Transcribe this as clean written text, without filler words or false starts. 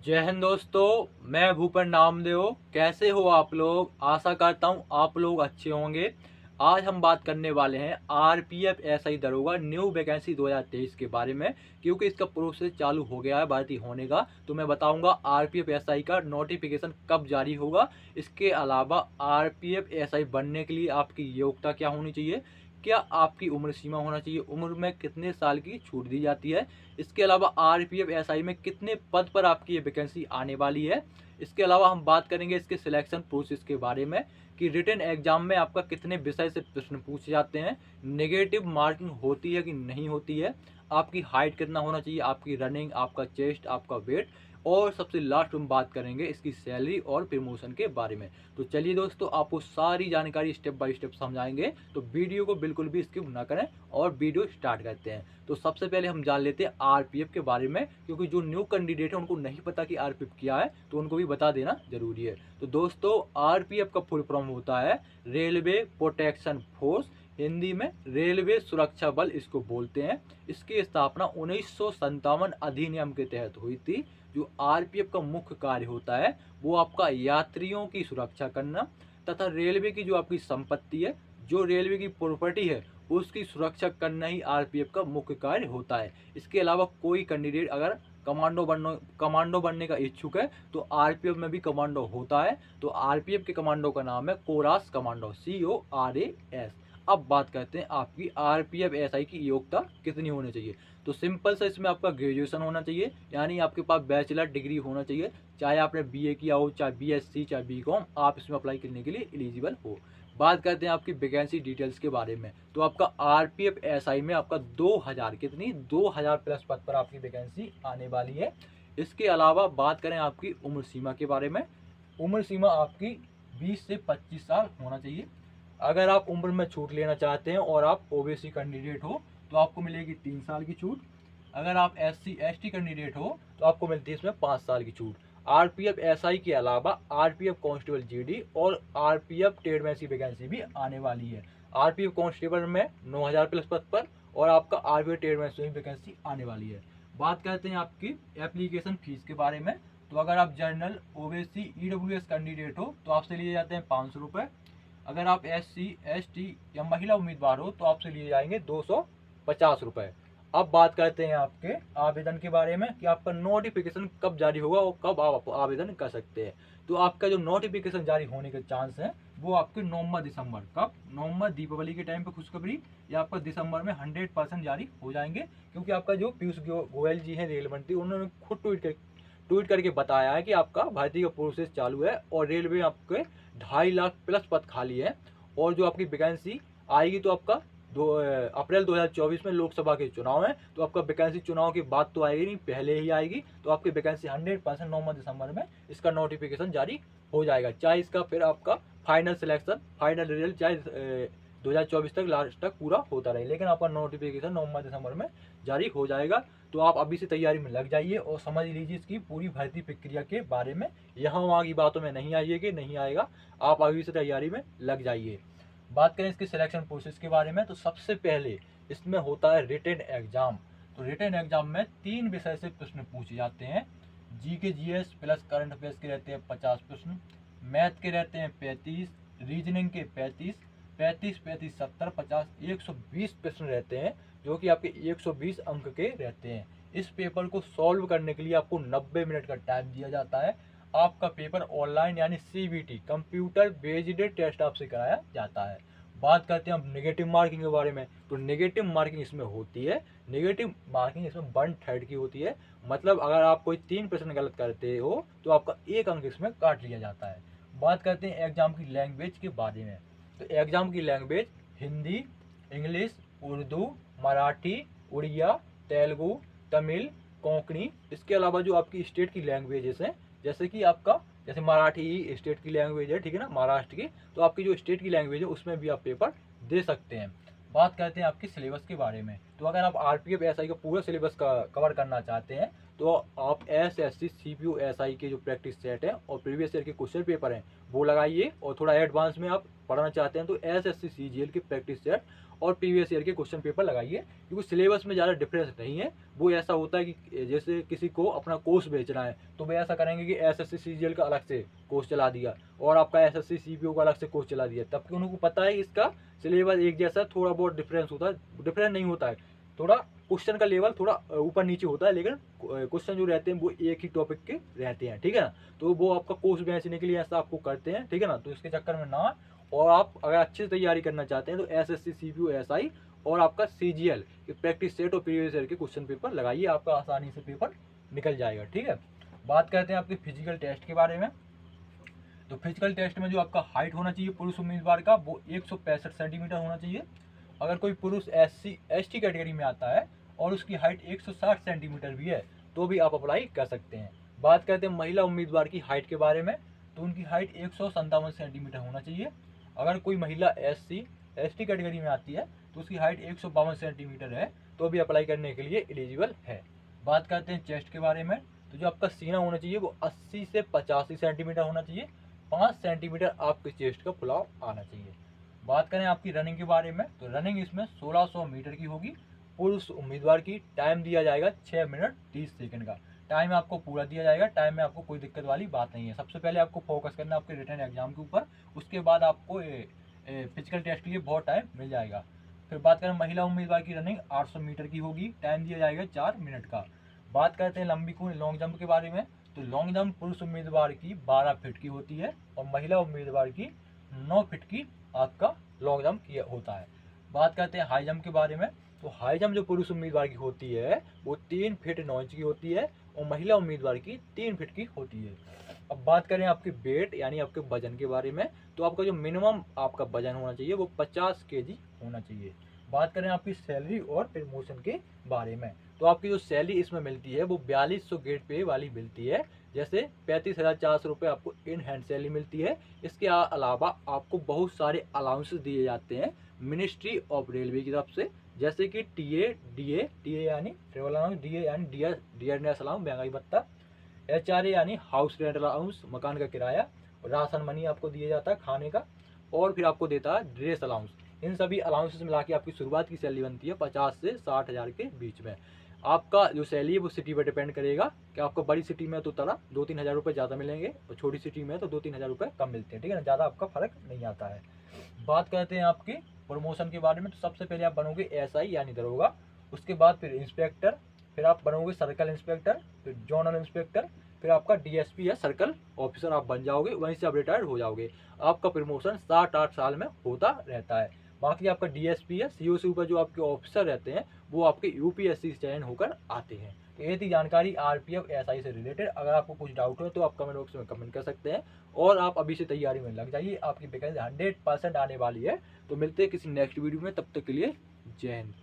जय हिंद दोस्तों, मैं भूपेन नामदेव। कैसे हो आप लोग? आशा करता हूँ आप लोग अच्छे होंगे। आज हम बात करने वाले हैं आरपीएफ एसआई दरोगा न्यू वैकेंसी 2023 के बारे में, क्योंकि इसका प्रोसेस चालू हो गया है भर्ती होने का। तो मैं बताऊंगा आरपीएफ एसआई का नोटिफिकेशन कब जारी होगा। इसके अलावा आरपीएफ एसआई बनने के लिए आपकी योग्यता क्या होनी चाहिए, क्या आपकी उम्र सीमा होना चाहिए, उम्र में कितने साल की छूट दी जाती है। इसके अलावा आरपीएफ एसआई में कितने पद पर आपकी ये वैकेंसी आने वाली है। इसके अलावा हम बात करेंगे इसके सिलेक्शन प्रोसेस के बारे में कि रिटन एग्जाम में आपका कितने विषय से प्रश्न पूछे जाते हैं, नेगेटिव मार्किंग होती है कि नहीं होती है, आपकी हाइट कितना होना चाहिए, आपकी रनिंग, आपका चेस्ट, आपका वेट, और सबसे लास्ट में बात करेंगे इसकी सैलरी और प्रमोशन के बारे में। तो चलिए दोस्तों, आपको सारी जानकारी स्टेप बाय स्टेप समझाएंगे, तो वीडियो को बिल्कुल भी स्किप ना करें और वीडियो स्टार्ट करते हैं। तो सबसे पहले हम जान लेते हैं आरपीएफ के बारे में, क्योंकि जो न्यू कैंडिडेट है उनको नहीं पता कि आरपीएफ क्या है, तो उनको भी बता देना जरूरी है। तो दोस्तों, आरपीएफ का फुल फॉर्म होता है रेलवे प्रोटेक्शन फोर्स, हिंदी में रेलवे सुरक्षा बल इसको बोलते हैं। इसकी स्थापना 1957 अधिनियम के तहत हुई थी। जो आरपीएफ का मुख्य कार्य होता है वो आपका यात्रियों की सुरक्षा करना तथा रेलवे की जो आपकी संपत्ति है, जो रेलवे की प्रॉपर्टी है, उसकी सुरक्षा करना ही आरपीएफ का मुख्य कार्य होता है। इसके अलावा कोई कैंडिडेट अगर कमांडो बनने का इच्छुक है तो आरपीएफ में भी कमांडो होता है। तो आरपीएफ के कमांडो का नाम है कोरास कमांडो, CORAS। अब बात करते हैं आपकी आरपीएफ एसआई की योग्यता कितनी होनी चाहिए। तो सिंपल सा इसमें आपका ग्रेजुएशन होना चाहिए, यानी आपके पास बैचलर डिग्री होना चाहिए। चाहे आपने बीए किया हो, चाहे बीएससी, चाहे बीकॉम, आप इसमें अप्लाई करने के लिए एलिजिबल हो। बात करते हैं आपकी वैकेंसी डिटेल्स के बारे में। तो आपका आरपीएफ एसआई में आपका 2000 कितनी 2000 प्लस पद पर आपकी वैकेंसी आने वाली है। इसके अलावा बात करें आपकी उम्र सीमा के बारे में। उम्र सीमा आपकी 20 से 25 साल होना चाहिए। अगर आप उम्र में छूट लेना चाहते हैं और आप ओबीसी कैंडिडेट हो तो आपको मिलेगी 3 साल की छूट। अगर आप SC ST कैंडिडेट हो तो आपको मिलती है इसमें 5 साल की छूट। आरपीएफ एसआई के अलावा आरपीएफ कांस्टेबल जीडी और आरपीएफ ट्रेडमैन की वैकेंसी भी आने वाली है। आरपीएफ कांस्टेबल में 9000 प्लस पद पर और आपका आरपीएफ ट्रेडमैन में वैकेंसी आने वाली है। बात करते हैं आपकी एप्लीकेशन फीस के बारे में। तो अगर आप जनरल, ओबीसी, ईडब्ल्यूएस कैंडिडेट हो तो आपसे लिए जाते हैं 500 रुपये। अगर आप SC ST या महिला उम्मीदवार हो तो आपसे लिए जाएंगे 250 रुपये। अब बात करते हैं आपके आवेदन के बारे में कि आपका नोटिफिकेशन कब जारी होगा और कब आप आवेदन कर सकते हैं। तो आपका जो नोटिफिकेशन जारी होने के चांस है वो आपके नवंबर दिसंबर, कब, नवंबर दीपावली के टाइम पे खुशखबरी, या आपका दिसंबर में 100% जारी हो जाएंगे। क्योंकि आपका जो पीयूष गोयल जी हैं रेल मंत्री, उन्होंने खुद ट्वीट करके बताया है कि आपका भर्ती का प्रोसेस चालू है और रेलवे में आपके 2.5 लाख प्लस पद खाली है। और जो आपकी वैकेंसी आएगी तो आपका अप्रैल 2024 में लोकसभा के चुनाव है, तो आपका वैकेंसी चुनाव की बात तो आएगी नहीं, पहले ही आएगी। तो आपकी वैकेंसी 100% नवंबर दिसंबर में इसका नोटिफिकेशन जारी हो जाएगा। चाहे इसका फिर आपका फाइनल सिलेक्शन, फाइनल रिजल्ट चाहे 2024 तक लास्ट तक पूरा होता रहे, लेकिन आपका नोटिफिकेशन नवंबर दिसंबर में जारी हो जाएगा। तो आप अभी से तैयारी में लग जाइए और समझ लीजिए इसकी पूरी भर्ती प्रक्रिया के बारे में। यहाँ वहाँ की बातों में नहीं आइए कि नहीं आएगा, आप अभी से तैयारी में लग जाइए। बात करें इसके सिलेक्शन प्रोसेस के बारे में तो सबसे पहले इसमें होता है रिटन एग्जाम। तो रिटन एग्जाम में 3 विषय से प्रश्न पूछे जाते हैं। GK GS plus current affairs के रहते हैं 50 प्रश्न, मैथ के रहते हैं 35, रीजनिंग के 35, 35 35 70 50 120 प्रश्न रहते हैं, जो कि आपके 120 अंक के रहते हैं। इस पेपर को सॉल्व करने के लिए आपको 90 मिनट का टाइम दिया जाता है। आपका पेपर ऑनलाइन यानी CBT, कंप्यूटर बेस्ड टेस्ट आपसे कराया जाता है। बात करते हैं अब नेगेटिव मार्किंग के बारे में। तो नेगेटिव मार्किंग इसमें होती है, नेगेटिव मार्किंग इसमें 1/3 की होती है। मतलब अगर आप कोई 3 प्रश्न गलत करते हो तो आपका 1 अंक इसमें काट लिया जाता है। बात करते हैं एग्जाम की लैंग्वेज के बारे में। तो एग्जाम की लैंग्वेज हिंदी, इंग्लिश, उर्दू, मराठी, उड़िया, तेलुगु, तमिल, कोंकणी। इसके अलावा जो आपकी स्टेट की लैंग्वेजेस हैं, जैसे कि आपका जैसे मराठी स्टेट की लैंग्वेज है, ठीक है ना, महाराष्ट्र की, तो आपकी जो स्टेट की लैंग्वेज है उसमें भी आप पेपर दे सकते हैं। बात करते हैं आपकी सिलेबस के बारे में। तो अगर आप आरपीएफ एसआई का पूरा सिलेबस का कवर करना चाहते हैं तो आप एसएससी सीपीयू एसआई के जो प्रैक्टिस सेट है और प्रीवियस ईयर के क्वेश्चन पेपर हैं वो लगाइए, और थोड़ा एडवांस में आप पढ़ना चाहते हैं तो एसएससी सीजीएल के प्रैक्टिस सेट और प्रीवियस ईयर के क्वेश्चन पेपर लगाइए, क्योंकि सिलेबस में ज़्यादा डिफरेंस नहीं है। वो ऐसा होता है कि जैसे किसी को अपना कोर्स बेचना है तो वे ऐसा करेंगे कि एसएससी सीजीएल का अलग से कोर्स चला दिया और आपका एसएससी सीपीयू का अलग से कोर्स चला दिया, तब कि उनको पता है इसका सिलेबस एक जैसा, थोड़ा बहुत डिफरेंस होता है, डिफरेंस नहीं होता है, थोड़ा क्वेश्चन का लेवल थोड़ा ऊपर नीचे होता है, लेकिन क्वेश्चन जो रहते हैं वो एक ही टॉपिक के रहते हैं, ठीक है ना। तो वो आपका कोर्स बेचने के लिए ऐसा आपको करते हैं, ठीक है ना। तो इसके चक्कर में ना, और आप अगर अच्छे से तैयारी करना चाहते हैं तो एसएससी सीपीयू एसआई और आपका सीजीएल के प्रैक्टिस सेट और प्रीवियस ईयर के क्वेश्चन पेपर लगाइए, आपका आसानी से पेपर निकल जाएगा, ठीक है। बात करते हैं आपके फिजिकल टेस्ट के बारे में। तो फिजिकल टेस्ट में जो आपका हाइट होना चाहिए पुरुष उम्मीदवार का वो 165 सेंटीमीटर होना चाहिए। अगर कोई पुरुष एसटी कैटेगरी में आता है और उसकी हाइट 160 सेंटीमीटर भी है तो भी आप अप्लाई कर सकते हैं। बात करते हैं महिला उम्मीदवार की हाइट के बारे में, तो उनकी हाइट 157 सेंटीमीटर होना चाहिए। अगर कोई महिला एसटी कैटेगरी में आती है तो उसकी हाइट 152 सेंटीमीटर है तो भी अप्लाई करने के लिए एलिजिबल है। बात करते हैं चेस्ट के बारे में, तो जो आपका सीना होना चाहिए वो 80 से 85 सेंटीमीटर होना चाहिए, 5 सेंटीमीटर आपके चेस्ट का फुलाव आना चाहिए। बात करें आपकी रनिंग के बारे में, तो रनिंग इसमें 1600 मीटर की होगी। पुरुष उम्मीदवार की टाइम दिया जाएगा 6 मिनट 30 सेकंड का टाइम आपको पूरा दिया जाएगा। टाइम में आपको कोई दिक्कत वाली बात नहीं है। सबसे पहले आपको फोकस करना आपके रिटन एग्जाम के ऊपर, उसके बाद आपको फिजिकल टेस्ट के लिए बहुत टाइम मिल जाएगा। फिर बात करें महिला उम्मीदवार की रनिंग 800 मीटर की होगी, टाइम दिया जाएगा 4 मिनट का। बात करते हैं लंबी कूद लॉन्ग जंप के बारे में, तो लॉन्ग जंप पुरुष उम्मीदवार की 12 फीट की होती है और महिला उम्मीदवार की 9 फीट की आपका लॉन्ग जंप किया होता है। बात करते हैं हाई जंप के बारे में, तो हाई जंप जो पुरुष उम्मीदवार की होती है वो 3 फीट 9 इंच की होती है और महिला उम्मीदवार की 3 फीट की होती है। अब बात करें आपके वेट यानी आपके वजन के बारे में, तो आपका जो मिनिमम आपका वजन होना चाहिए वो 50 केजी होना चाहिए। बात करें आपकी सैलरी और प्रमोशन के बारे में, तो आपकी जो सैलरी इसमें मिलती है वो 4200 गेट पे वाली मिलती है। जैसे 35,400 रुपये आपको इन हैंड सैलरी मिलती है। इसके अलावा आपको बहुत सारे अलाउंसेस दिए जाते हैं मिनिस्ट्री ऑफ रेलवे की तरफ से, जैसे कि टीए यानी ट्रेवल अलाउंस, डीए यानी डियरनेस अलाउंस महंगाई भत्ता, एचआरए यानी हाउस रेंट अलाउंस मकान का किराया, राशन मनी आपको दिया जाता है खाने का, और फिर आपको देता है ड्रेस अलाउंस। इन सभी अलाउंसेस मिला के आपकी शुरुआत की सैलरी बनती है 50 से 60 हज़ार के बीच में। आपका जो सैलरी है वो सिटी पर डिपेंड करेगा कि आपको बड़ी सिटी में तो तरह 2-3 हज़ार रुपये ज़्यादा मिलेंगे और छोटी सिटी में तो 2-3 हज़ार रुपये कम मिलते हैं, ठीक है ना, ज़्यादा आपका फर्क नहीं आता है। बात करते हैं आपकी प्रमोशन के बारे में, तो सबसे पहले आप बनोगे एसआई यानी दरोगा, उसके बाद फिर इंस्पेक्टर, फिर आप बनोगे सर्कल इंस्पेक्टर, फिर जोनल इंस्पेक्टर, फिर आपका डीएसपी या सर्कल ऑफिसर आप बन जाओगे, वहीं से आप रिटायर्ड हो जाओगे। आपका प्रमोशन 7-8 साल में होता रहता है। बाकी आपका डीएसपी या सीओ से ऊपर जो आपके ऑफिसर रहते हैं वो आपके यूपीएससी से चयन होकर आते हैं। तो ये थी जानकारी आरपीएफ एसआई से रिलेटेड। अगर आपको कुछ डाउट हो तो आप कमेंट बॉक्स में कमेंट कर सकते हैं और आप अभी से तैयारी में लग जाइए, आपकी वैकेंसी 100% आने वाली है। तो मिलते हैं किसी नेक्स्ट वीडियो में, तब तक के लिए जय हिंद।